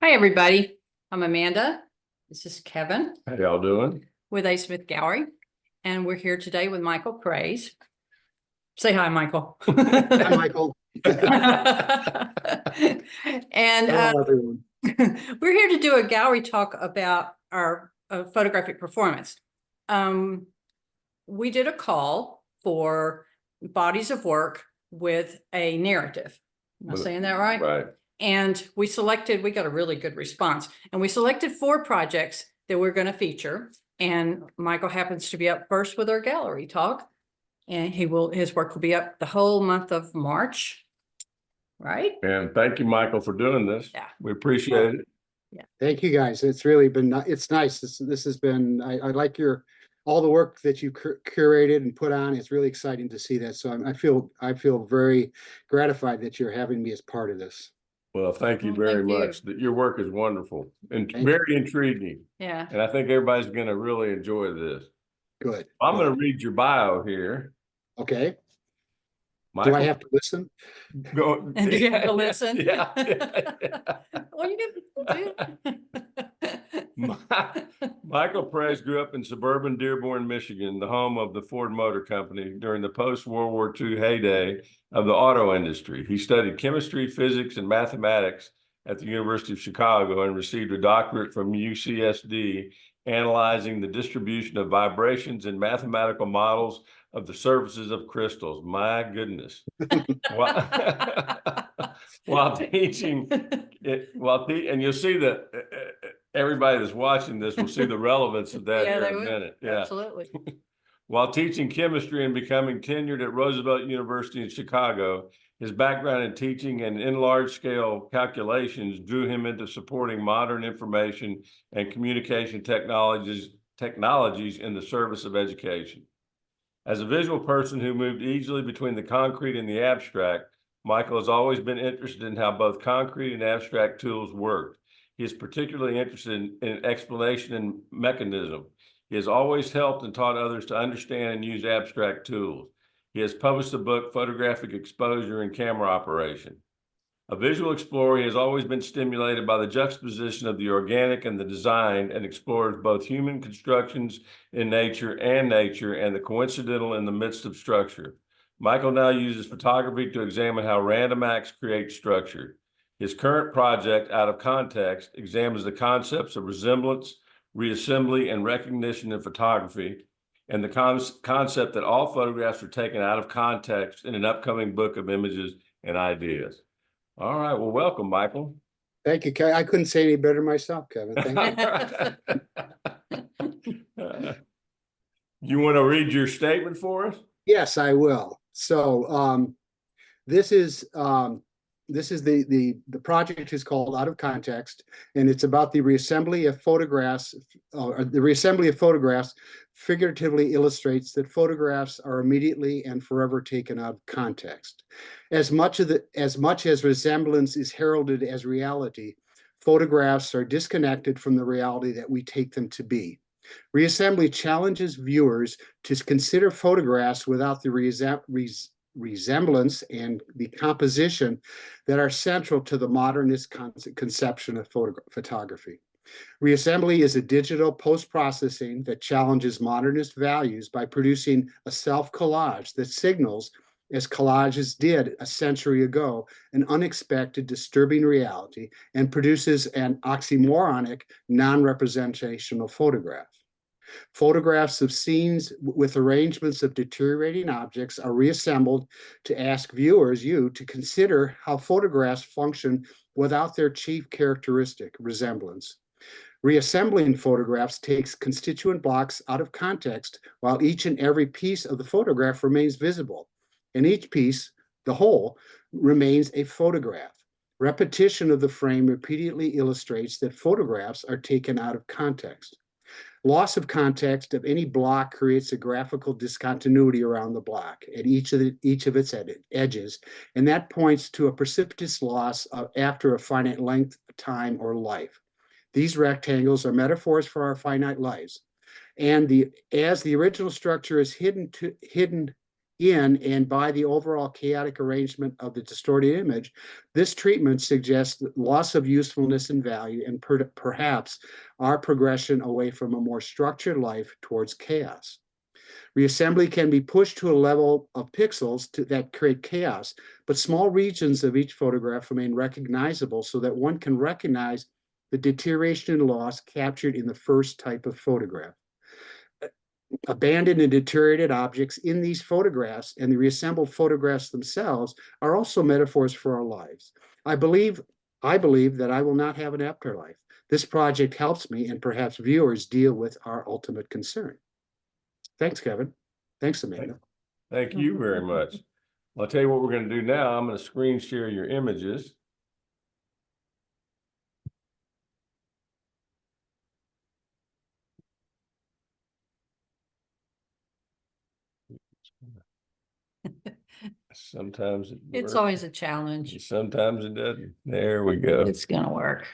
Hi, everybody. I'm Amanda. This is Kevin How y'all doing? with A. Smith Gallery, and we're here today with Michael Prais. Say hi, Michael. Hi, Michael. And Hello, everyone. we're here to do a gallery talk about our photographic performance. We did a call for bodies of work with a narrative. Am I saying that right? Right. And we got a really good response, and we selected 4 projects that we're going to feature. And Michael happens to be up first with our gallery talk, and his work will be up the whole month of March. Right. And thank you, Michael, for doing this. Yeah. We appreciate it. Yeah. Thank you, guys. It's really been, it's nice. This has been, I like all the work that you curated and put on. It's really exciting to see that. So I feel very gratified that you're having me as part of this. Well, thank you Well, very thank you. much. Your work is wonderful and Thank very intriguing. Yeah. And I think everybody's going to really enjoy this. Good. I'm going to read your bio here. Okay. Michael, Do I have to listen? go. And do you have to listen? Yeah. Well, you do. Michael Prais grew up in suburban Dearborn, Michigan, the home of the Ford Motor Company during the post-World War II heyday of the auto industry. He studied chemistry, physics, and mathematics at the University of Chicago and received a doctorate from UCSD, analyzing the distribution of vibrations in mathematical models of the surfaces of crystals. My goodness. While teaching, and you'll see that everybody that's watching this will see the relevance of that here in a minute. Yeah, absolutely. While teaching chemistry and becoming tenured at Roosevelt University in Chicago, his background in teaching and in large-scale calculations drew him into supporting modern information and communication technologies in the service of education. As a visual person who moved easily between the concrete and the abstract, Michael has always been interested in how both concrete and abstract tools work. He is particularly interested in explanation and mechanism. He has always helped and taught others to understand and use abstract tools. He has published the book, Photographic Exposure and Camera Operation. A visual explorer, he has always been stimulated by the juxtaposition of the organic and the design, and explores both human constructions in nature and the coincidental in the midst of structure. Michael now uses photography to examine how random acts create structure. His current project, Out of Context, examines the concepts of resemblance, reassembly, and recognition in photography, and the concept that all photographs are taken out of context in an upcoming book of images and ideas. All right, well, welcome, Michael. Thank you, Kevin. I couldn't say any better myself, Kevin. Thank you. You want to read your statement for us? Yes, I will. So this is the project is called Out of Context, and it's about the reassembly of photographs. The reassembly of photographs figuratively illustrates that photographs are immediately and forever taken out of context. As much as resemblance is heralded as reality, photographs are disconnected from the reality that we take them to be. Reassembly challenges viewers to consider photographs without the resemblance and the composition that are central to the modernist conception of photography. Reassembly is a digital post-processing that challenges modernist values by producing a self-collage that signals, as collages did a century ago, an unexpected, disturbing reality, and produces an oxymoronic, non-representational photograph. Photographs of scenes with arrangements of deteriorating objects are reassembled to ask viewers, to consider how photographs function without their chief characteristic, resemblance. Reassembling photographs takes constituent blocks out of context, while each and every piece of the photograph remains visible. And each piece, the whole, remains a photograph. Repetition of the frame repeatedly illustrates that photographs are taken out of context. Loss of context of any block creates a graphical discontinuity around the block at each of its edges, and that points to a precipitous loss after a finite length, time, or life. These rectangles are metaphors for our finite lives, and as the original structure is hidden in and by the overall chaotic arrangement of the distorted image, this treatment suggests loss of usefulness and value and perhaps our progression away from a more structured life towards chaos. Reassembly can be pushed to a level of pixels that create chaos, but small regions of each photograph remain recognizable so that one can recognize the deterioration and loss captured in the first type of photograph. Abandoned and deteriorated objects in these photographs and the reassembled photographs themselves are also metaphors for our lives. I believe that I will not have an afterlife. This project helps me and perhaps viewers deal with our ultimate concern. Thanks, Kevin. Thanks, Amanda. Thank you very much. Well, I'll tell you what we're going to do now. I'm going to screen share your images. Sometimes It's works. always a challenge. Sometimes it doesn't. There we go. It's gonna work.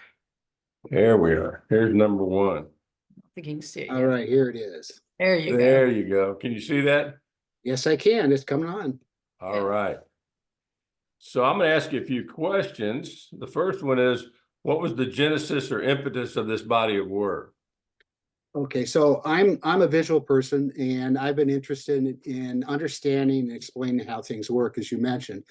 There we are. Here's number one. I think you can see it. All yet. right, here it is. There you There go. you go. Can you see that? Yes, I can. It's coming on. All right. So I'm going to ask you a few questions. The first one is, what was the genesis or impetus of this body of work? Okay, so I'm a visual person, and I've been interested in understanding and explaining how things work, as you mentioned.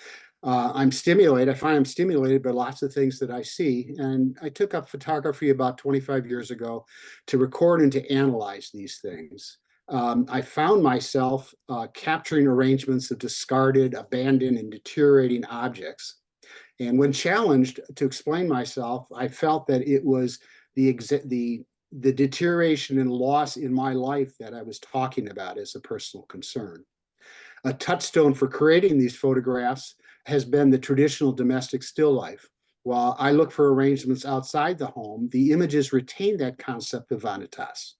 I'm stimulated. I find I'm stimulated by lots of things that I see, and I took up photography about 25 years ago to record and to analyze these things. I found myself capturing arrangements of discarded, abandoned, and deteriorating objects. And when challenged to explain myself, I felt that it was the deterioration and loss in my life that I was talking about as a personal concern. A touchstone for creating these photographs has been the traditional domestic still life. While I look for arrangements outside the home, the images retain that concept of vanitas.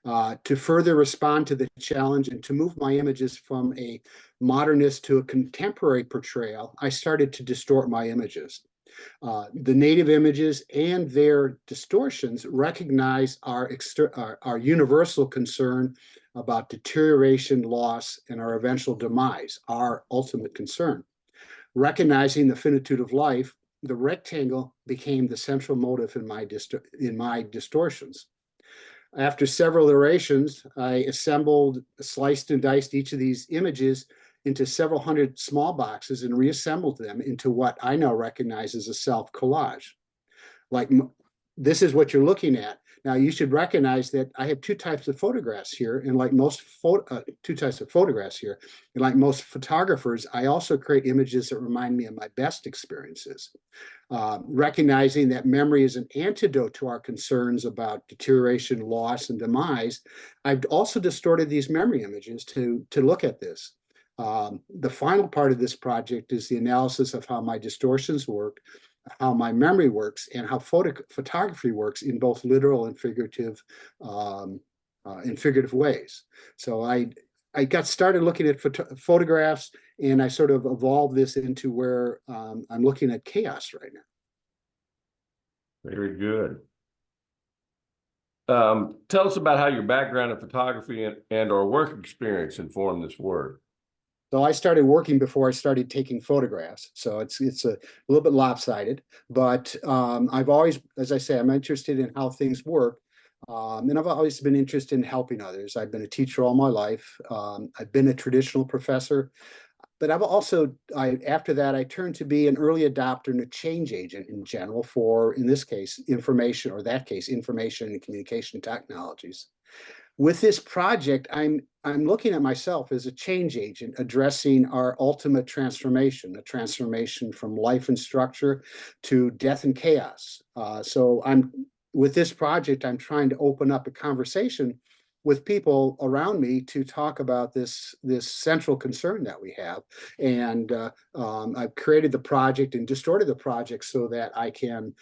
To further respond to the challenge and to move my images from a modernist to a contemporary portrayal, I started to distort my images. The native images and their distortions recognize our universal concern about deterioration, loss, and our eventual demise, our ultimate concern. Recognizing the finitude of life, the rectangle became the central motive in my distortions. After several iterations, I assembled, sliced and diced each of these images into several hundred small boxes and reassembled them into what I now recognize as a self collage. Like this is what you're looking at. Now you should recognize that I have two types of photographs here, and like most and like most photographers, I also create images that remind me of my best experiences. Recognizing that memory is an antidote to our concerns about deterioration, loss, and demise, I've also distorted these memory images to look at this. The final part of this project is the analysis of how my distortions work, how my memory works, and how photography works in both literal and figurative ways. So I got started looking at photographs, and I sort of evolved this into where I'm looking at chaos right now. Very good. Tell us about how your background in photography and or work experience informed this work. So I started working before I started taking photographs. So it's a little bit lopsided, but I've always, as I say, I'm interested in how things work. And I've always been interested in helping others. I've been a teacher all my life. I've been a traditional professor, but I've also, after that, I turned to be an early adopter and a change agent in general for, in this case, information and communication technologies. With this project, I'm looking at myself as a change agent addressing our ultimate transformation, a transformation from life and structure to death and chaos. So with this project, I'm trying to open up a conversation with people around me to talk about this central concern that we have. And I've created the project and distorted the project so that I can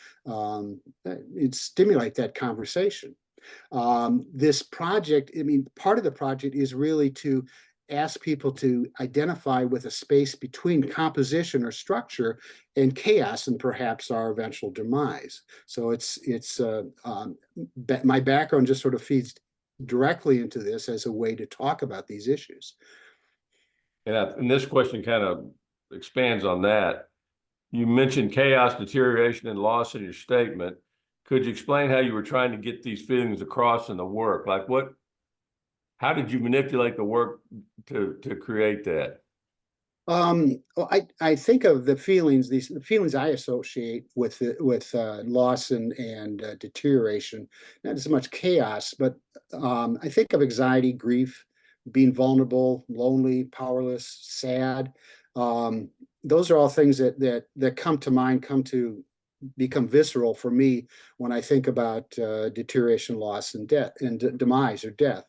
stimulate that conversation. This project, part of the project is really to ask people to identify with a space between composition or structure and chaos and perhaps our eventual demise. So my background just sort of feeds directly into this as a way to talk about these issues. and this question kind of expands on that. You mentioned chaos, deterioration, and loss in your statement. Could you explain how you were trying to get these feelings across in the work? Like how did you manipulate the work to create that? Well, I think of the feelings, the feelings I associate with loss and deterioration, not as much chaos, but I think of anxiety, grief, being vulnerable, lonely, powerless, sad. Those are all things that come to mind, come to become visceral for me when I think about deterioration, loss, and death, and demise or death.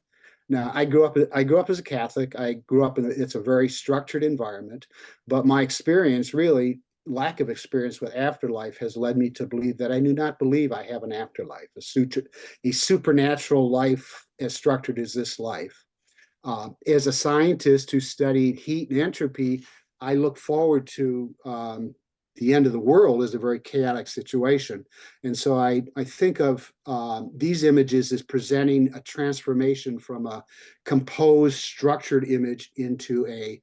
Now, I grew up as a Catholic. I grew up it's a very structured environment, but my experience, really lack of experience with afterlife, has led me to believe that I do not believe I have an afterlife, a supernatural life as structured as this life. As a scientist who studied heat and entropy, I look forward to the end of the world as a very chaotic situation. And so I think of these images as presenting a transformation from a composed, structured image into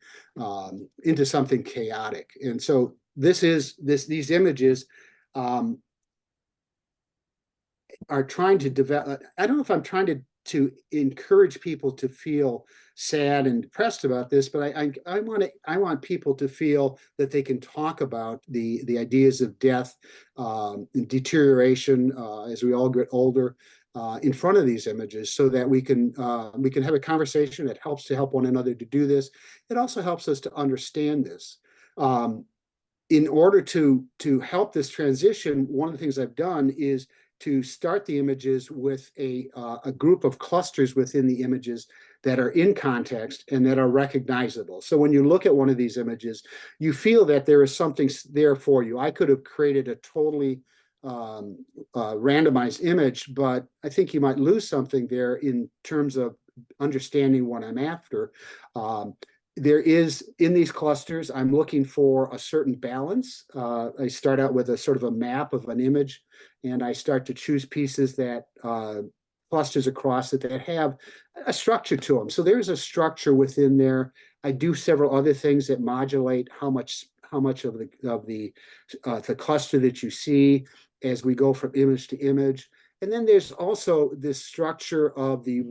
something chaotic. And so these images are trying to develop. I don't know if I'm trying to encourage people to feel sad and depressed about this, but I want people to feel that they can talk about the ideas of death and deterioration as we all get older in front of these images, so that we can have a conversation that helps to help one another to do this. It also helps us to understand this. In order to help this transition, one of the things I've done is to start the images with a group of clusters within the images that are in context and that are recognizable. So when you look at one of these images, you feel that there is something there for you. I could have created a totally randomized image, but I think you might lose something there in terms of understanding what I'm after. There is, in these clusters, I'm looking for a certain balance. I start out with a sort of a map of an image, and I start to choose pieces that clusters across it that have a structure to them. So there's a structure within there. I do several other things that modulate how much of the cluster that you see as we go from image to image. And then there's also this structure of the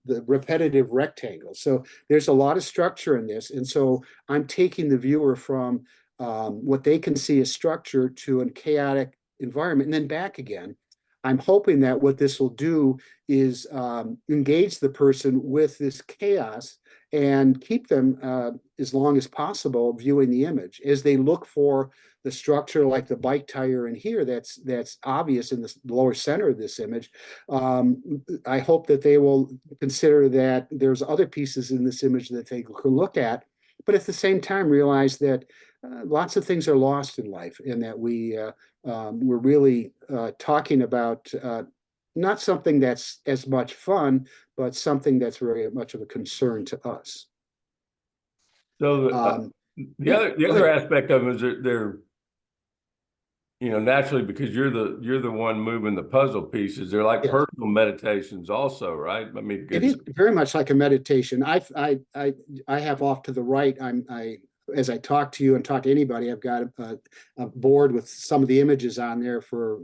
repetitive rectangle. So there's a lot of structure in this. And so I'm taking the viewer from what they can see as structure to a chaotic environment and then back again. I'm hoping that what this will do is engage the person with this chaos and keep them as long as possible viewing the image as they look for the structure, like the bike tire in here that's obvious in the lower center of this image. I hope that they will consider that there's other pieces in this image that they can look at, but at the same time realize that lots of things are lost in life, and that we're really talking about not something that's as much fun, but something that's very much of a concern to us. So the other aspect of it is that they're, naturally, because you're the one moving the puzzle pieces, they're like personal meditations also, right? I mean, it is very much like a meditation. I have off to the right, as I talk to you and talk to anybody, I've got a board with some of the images on there for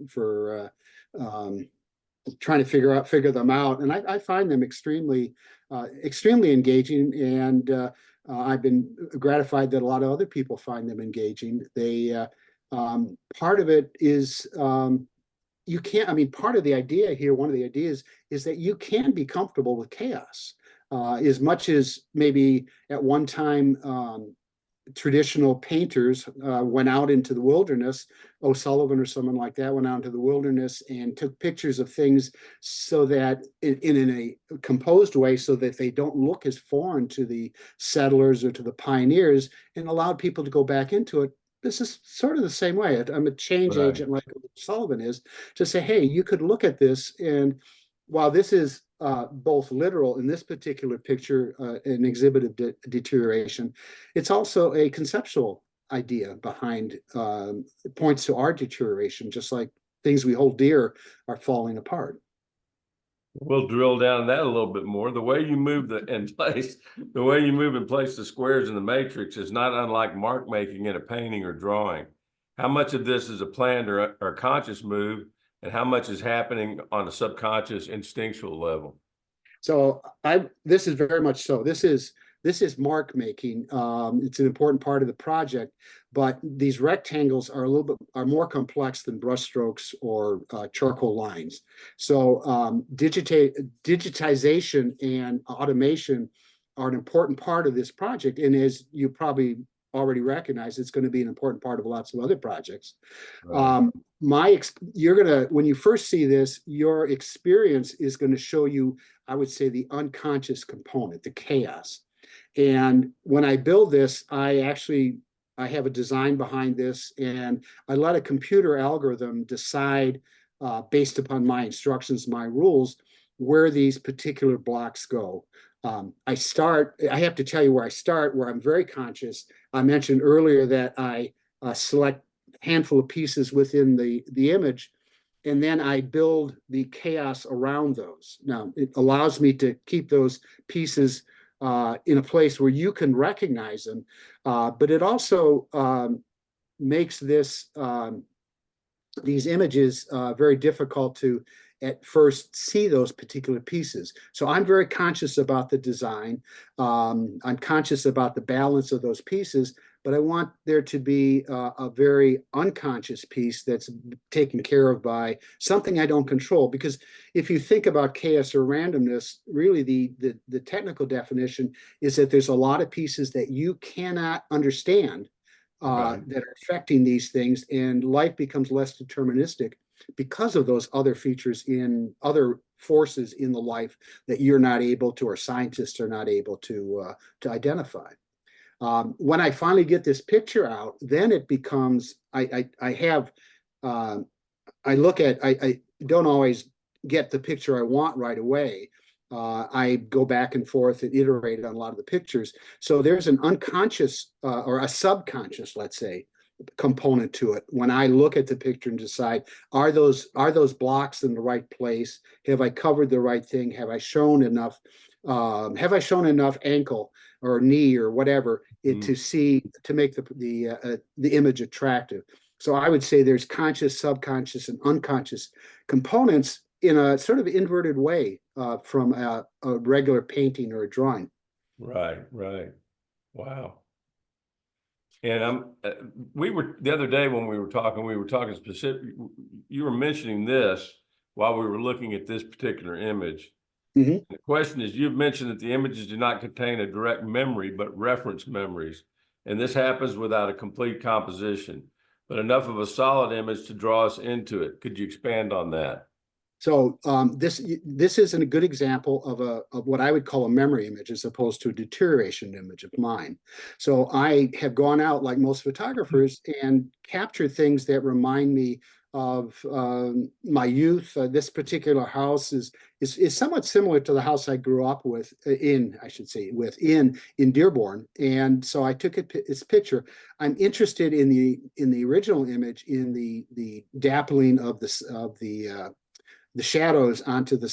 trying to figure them out, and I find them extremely engaging, and I've been gratified that a lot of other people find them engaging. They part of it is you can't. I mean, part of the idea here, one of the ideas is that you can be comfortable with chaos as much as maybe at one time traditional painters went out into the wilderness. O'Sullivan or someone like that went out into the wilderness and took pictures of things so that in a composed way, so that they don't look as foreign to the settlers or to the pioneers, and allowed people to go back into it. This is sort of the same way. I'm a change agent like Sullivan is, to say, hey, you could look at this, and while this is both literal in this particular picture, an exhibit of deterioration, it's also a conceptual idea behind points to our deterioration, just like things we hold dear are falling apart. We'll drill down that a little bit more. The way you move the way you move and place the squares in the matrix is not unlike mark making in a painting or drawing. How much of this is a planned or conscious move, and how much is happening on a subconscious instinctual level? So this is very much so. This is mark making. It's an important part of the project, but these rectangles are are more complex than brushstrokes or charcoal lines. So digitization and automation are an important part of this project. And as you probably already recognize, it's going to be an important part of lots of other projects. Right. When you first see this, your experience is going to show you, I would say, the unconscious component, the chaos. And when I build this, I have a design behind this, and I let a computer algorithm decide, based upon my instructions, my rules, where these particular blocks go. I have to tell you where I start, where I'm very conscious. I mentioned earlier that I select a handful of pieces within the image, and then I build the chaos around those. Now, it allows me to keep those pieces in a place where you can recognize them, but it also makes these images very difficult to at first see those particular pieces. So I'm very conscious about the design. I'm conscious about the balance of those pieces, but I want there to be a very unconscious piece that's taken care of by something I don't control. Because if you think about chaos or randomness, really the technical definition is that there's a lot of pieces that you cannot understand Right. that are affecting these things, and life becomes less deterministic because of those other features in other forces in the life that you're not able to, or scientists are not able to identify. When I finally get this picture out, then it becomes I don't always get the picture I want right away. I go back and forth and iterate on a lot of the pictures. So there's an unconscious or a subconscious, let's say, component to it. When I look at the picture and decide, are those blocks in the right place? Have I covered the right thing? Have I shown enough? Have I shown enough ankle or knee or whatever to make the image attractive? So I would say there's conscious, subconscious, and unconscious components in a sort of inverted way from a regular painting or a drawing. Right. Right. Wow. And we were the other day when we were talking specific. You were mentioning this while we were looking at this particular image. Mhm. The question is, you've mentioned that the images do not contain a direct memory, but reference memories. And this happens without a complete composition, but enough of a solid image to draw us into it. Could you expand on that? So this isn't a good example of what I would call a memory image as opposed to a deterioration image of mine. So I have gone out, like most photographers, and captured things that remind me of my youth. This particular house is somewhat similar to the house I grew up in Dearborn, and so I took this picture. I'm interested in the original image, in the dappling of the shadows onto the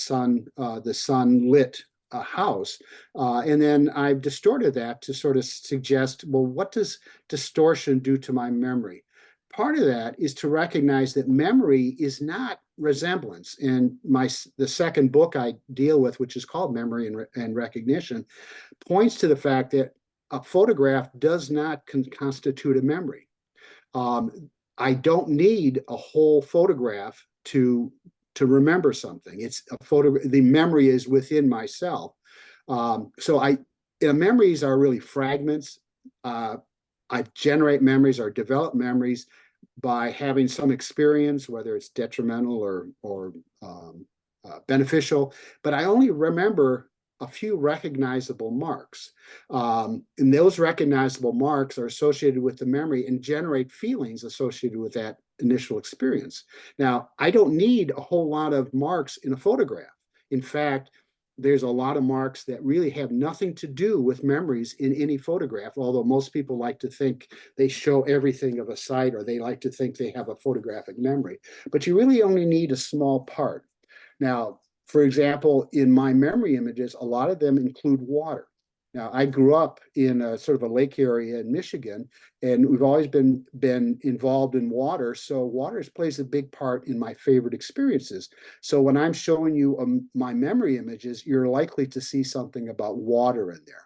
sunlit house. And then I've distorted that to sort of suggest, well, what does distortion do to my memory? Part of that is to recognize that memory is not resemblance. And the second book I deal with, which is called Memory and Recognition, points to the fact that a photograph does not constitute a memory. I don't need a whole photograph to remember something. It's a photo. The memory is within myself. Memories are really fragments. I generate memories or develop memories by having some experience, whether it's detrimental or beneficial. But I only remember a few recognizable marks. And those recognizable marks are associated with the memory and generate feelings associated with that initial experience. Now, I don't need a whole lot of marks in a photograph. In fact, there's a lot of marks that really have nothing to do with memories in any photograph, although most people like to think they show everything of a site, or they like to think they have a photographic memory. But you really only need a small part. Now, For example, in my memory images, a lot of them include water. Now, I grew up in a sort of a lake area in Michigan, and we've always been involved in water. So water plays a big part in my favorite experiences. So when I'm showing you my memory images, you're likely to see something about water in there.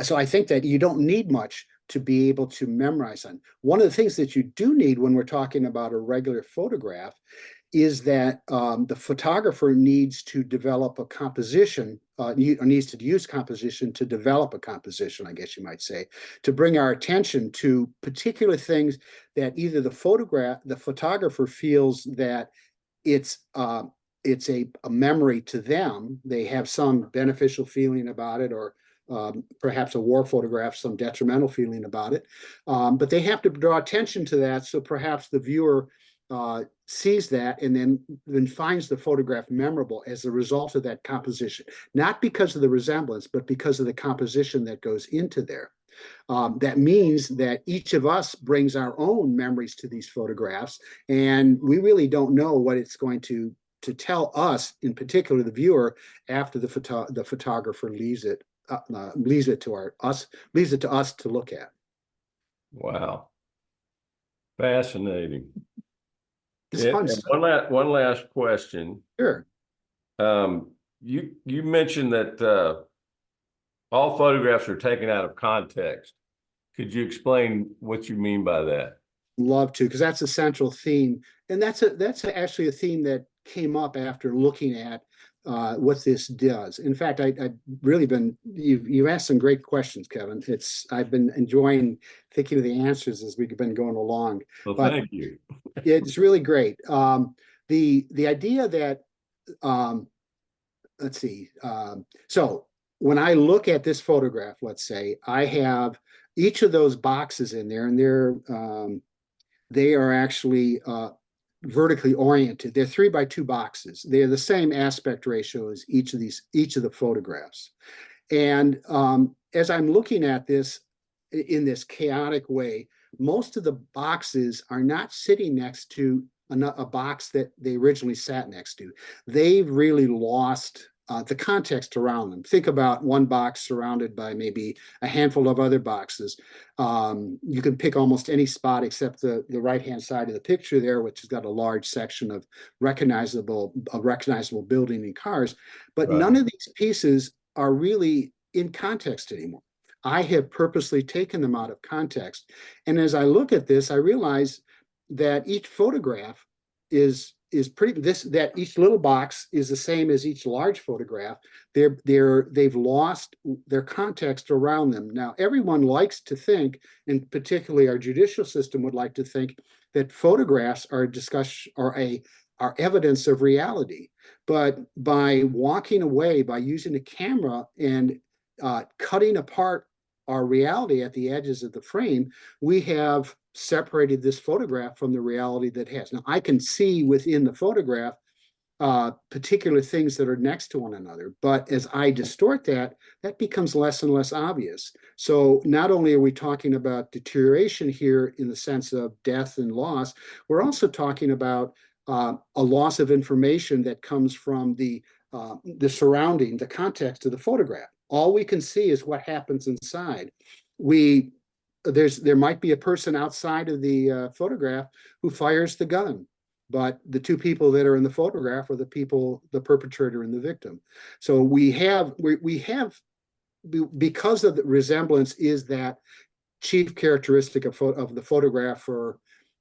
So I think that you don't need much to be able to memorize on. One of the things that you do need when we're talking about a regular photograph is that the photographer needs to develop a composition, needs to use composition to develop a composition, I guess you might say, to bring our attention to particular things that either the photographer feels that it's a memory to them. They have some beneficial feeling about it, or perhaps a war photograph, some detrimental feeling about it. But they have to draw attention to that. So perhaps the viewer sees that and then finds the photograph memorable as a result of that composition, not because of the resemblance, but because of the composition that goes into there. That means that each of us brings our own memories to these photographs, and we really don't know what it's going to tell us, in particular the viewer, after the photographer leaves it to us to look at. Wow. Fascinating. It's fun And stuff. one last question. Sure. You mentioned that all photographs are taken out of context. Could you explain what you mean by that? Love to, because that's a central theme, and that's actually a theme that came up after looking at what this does. In fact, I've really been you've asked some great questions, Kevin. I've been enjoying thinking of the answers as we've been going along. Well, But thank you. it's really great. The idea that let's see. So when I look at this photograph, let's say I have each of those boxes in there, and they are actually vertically oriented. They're 3x2 boxes. They're the same aspect ratio as each of the photographs. And as I'm looking at this in this chaotic way, most of the boxes are not sitting next to a box that they originally sat next to. They've really lost the context around them. Think about one box surrounded by maybe a handful of other boxes. You can pick almost any spot except the right-hand side of the picture there, which has got a large section of recognizable building and cars. But Right. none of these pieces are really in context anymore. I have purposely taken them out of context. And as I look at this, I realize that each photograph is pretty that each little box is the same as each large photograph. They've lost their context around them. Now, everyone likes to think, and particularly our judicial system would like to think, that photographs are evidence of reality. But by walking away, by using a camera and cutting apart our reality at the edges of the frame, we have separated this photograph from the reality that it has. Now, I can see within the photograph particular things that are next to one another, but as I distort that becomes less and less obvious. So not only are we talking about deterioration here in the sense of death and loss, we're also talking about a loss of information that comes from the surrounding, the context of the photograph. All we can see is what happens inside. There might be a person outside of the photograph who fires the gun, but the two people that are in the photograph are the perpetrator and the victim. So we have, because of the resemblance is that chief characteristic of the photograph for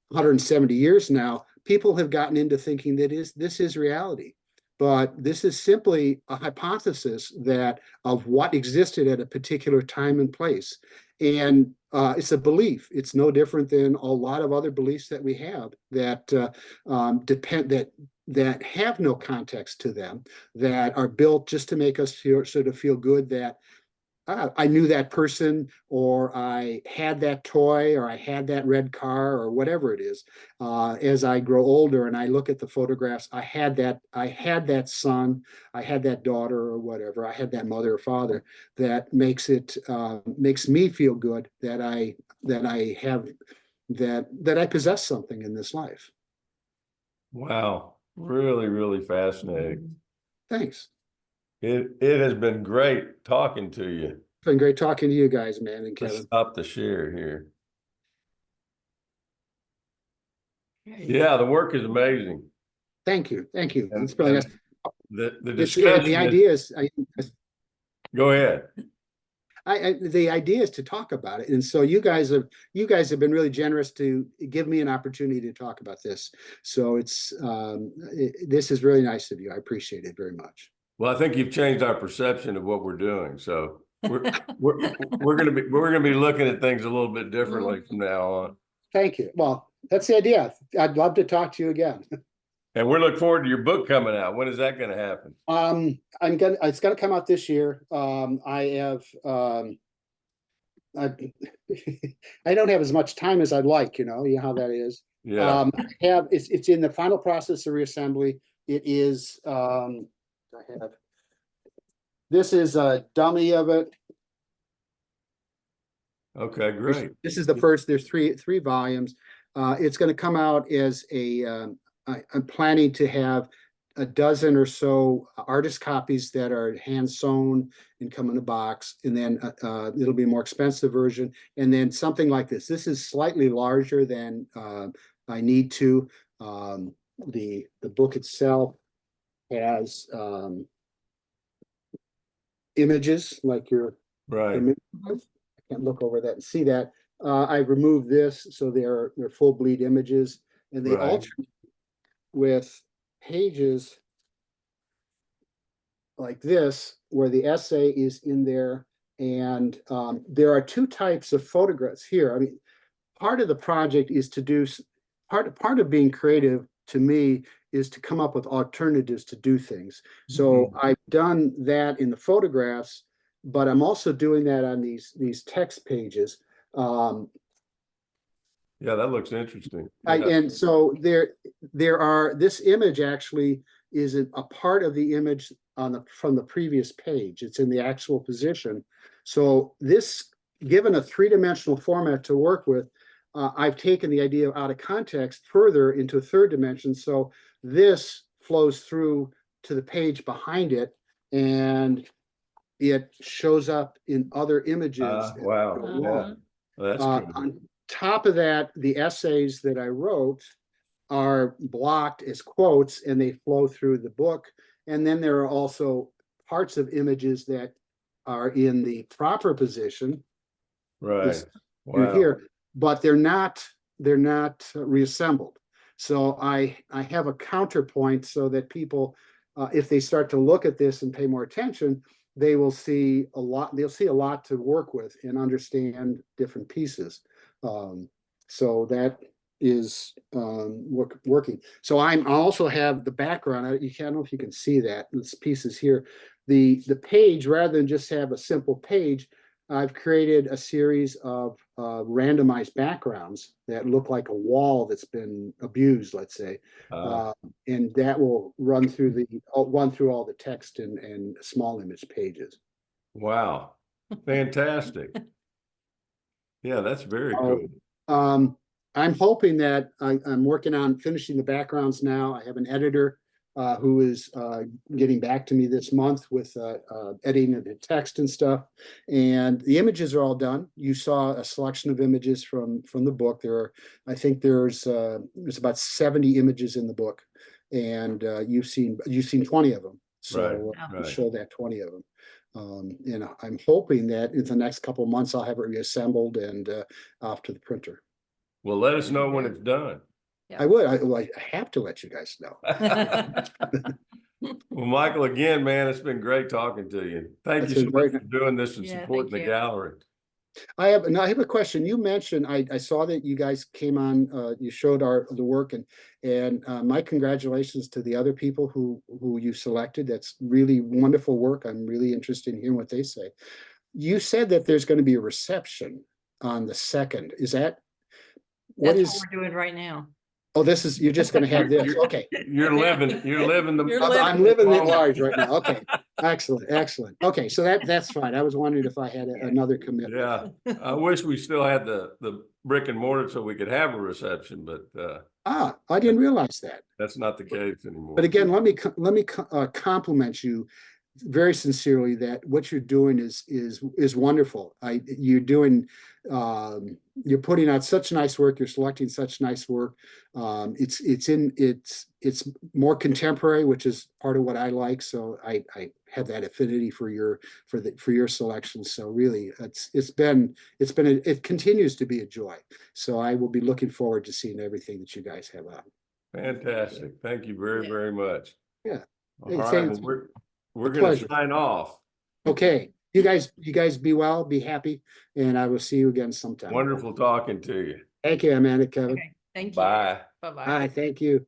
170 years now, people have gotten into thinking that this is reality. But this is simply a hypothesis of what existed at a particular time and place. And it's a belief. It's no different than a lot of other beliefs that we have that that have no context to them, that are built just to make us feel good that I knew that person, or I had that toy, or I had that red car, or whatever it is. As I grow older and I look at the photographs, I had that son, I had that daughter, or whatever. I had that mother or father. That makes me feel good that I possess something in this life. Wow. Really, really fascinating. Thanks. It has been great talking to you. It's been great talking to you guys, man, and Let's Kevin. stop the share here. Yeah, the work is amazing. Thank you. Thank you. And- It's really nice. The It's, discussion. the idea is, Go ahead. the idea is to talk about it. And so you guys have been really generous to give me an opportunity to talk about this. So this is really nice of you. I appreciate it very much. Well, I think you've changed our perception of what we're doing. So we're gonna be looking at things a little bit differently from now on. Thank you. Well, that's the idea. I'd love to talk to you again. And we're looking forward to your book coming out. When is that going to happen? It's gonna come out this year. I have, I don't have as much time as I'd like, you know how that is. Yeah. It's in the final process of reassembly. It is, this is a dummy of it. Okay, great. This is the first, there's three volumes. It's gonna come out as I'm planning to have a dozen or so artist copies that are hand sewn and come in a box, and then it'll be a more expensive version, and then something like this. This is slightly larger than I need to. The book itself has images like your Right. I can't look over that and see that. I removed this, so they're full bleed images, and they Right. alternate with pages like this, where the essay is in there. And there are two types of photographs here. I mean, part of the project is to do, part of being creative to me is to come up with alternatives to do things. So I've done that in the photographs, but I'm also doing that on these text pages. Yeah, that looks interesting. And so this image actually is a part of the image from the previous page. It's in the actual position. So this, given a three-dimensional format to work with, I've taken the idea out of context further into a third dimension. So this flows through to the page behind it, and it shows up in other images. Wow. Yeah. Well, that's good. On top of that, the essays that I wrote are blocked as quotes, and they flow through the book. And then there are also parts of images that are in the proper position. Right. Wow. Here, but they're not reassembled. So I have a counterpoint so that people, if they start to look at this and pay more attention, they will see a lot. They'll see a lot to work with and understand different pieces. So that is working. So I also have the background. I don't know if you can see that. This piece is here. The page, rather than just have a simple page, I've created a series of randomized backgrounds that look like a wall that's been abused, let's say, and that will run through all the text and small image pages. Wow, fantastic! Yeah, that's very cool. I'm hoping that I'm working on finishing the backgrounds now. I have an editor who is getting back to me this month with editing of the text and stuff. And the images are all done. You saw a selection of images from the book. I think there's about 70 images in the book, and you've seen 20 of them. So right. Show that 20 of them. And I'm hoping that in the next couple of months I'll have it reassembled and off to the printer. Well, let us know when it's done. Yeah. I would. I have to let you guys know. Well, Michael, again, man, it's been great talking to you. Thank you so much for doing this and supporting the gallery. I have a question. You mentioned, I saw that you guys came on, you showed the work, and my congratulations to the other people who you selected. That's really wonderful work. I'm really interested in hearing what they say. You said that there's going to be a reception on the 2nd. Is that what we're doing right now? Oh, you're just going to have this. Okay. You're living I'm living it large right now. Okay. Excellent. Okay. So that's fine. I was wondering if I had another commitment. Yeah. I wish we still had the brick and mortar so we could have a reception, but I didn't realize that. that's not the case anymore. But again, let me compliment you very sincerely that what you're doing is wonderful. You're doing, you're putting out such nice work. You're selecting such nice work. It's more contemporary, which is part of what I like. So I have that affinity for your selection. So really, it continues to be a joy. So I will be looking forward to seeing everything that you guys have on. Fantastic. Thank you very, very much. Yeah. All Hey, right, thanks. well, we're A going pleasure. to sign off. Okay, you guys be well, be happy, and I will see you again sometime. Wonderful talking to you. Thank you, Amanda, Kevin. Okay, thank you. Bye. Bye-bye. Hi, thank you.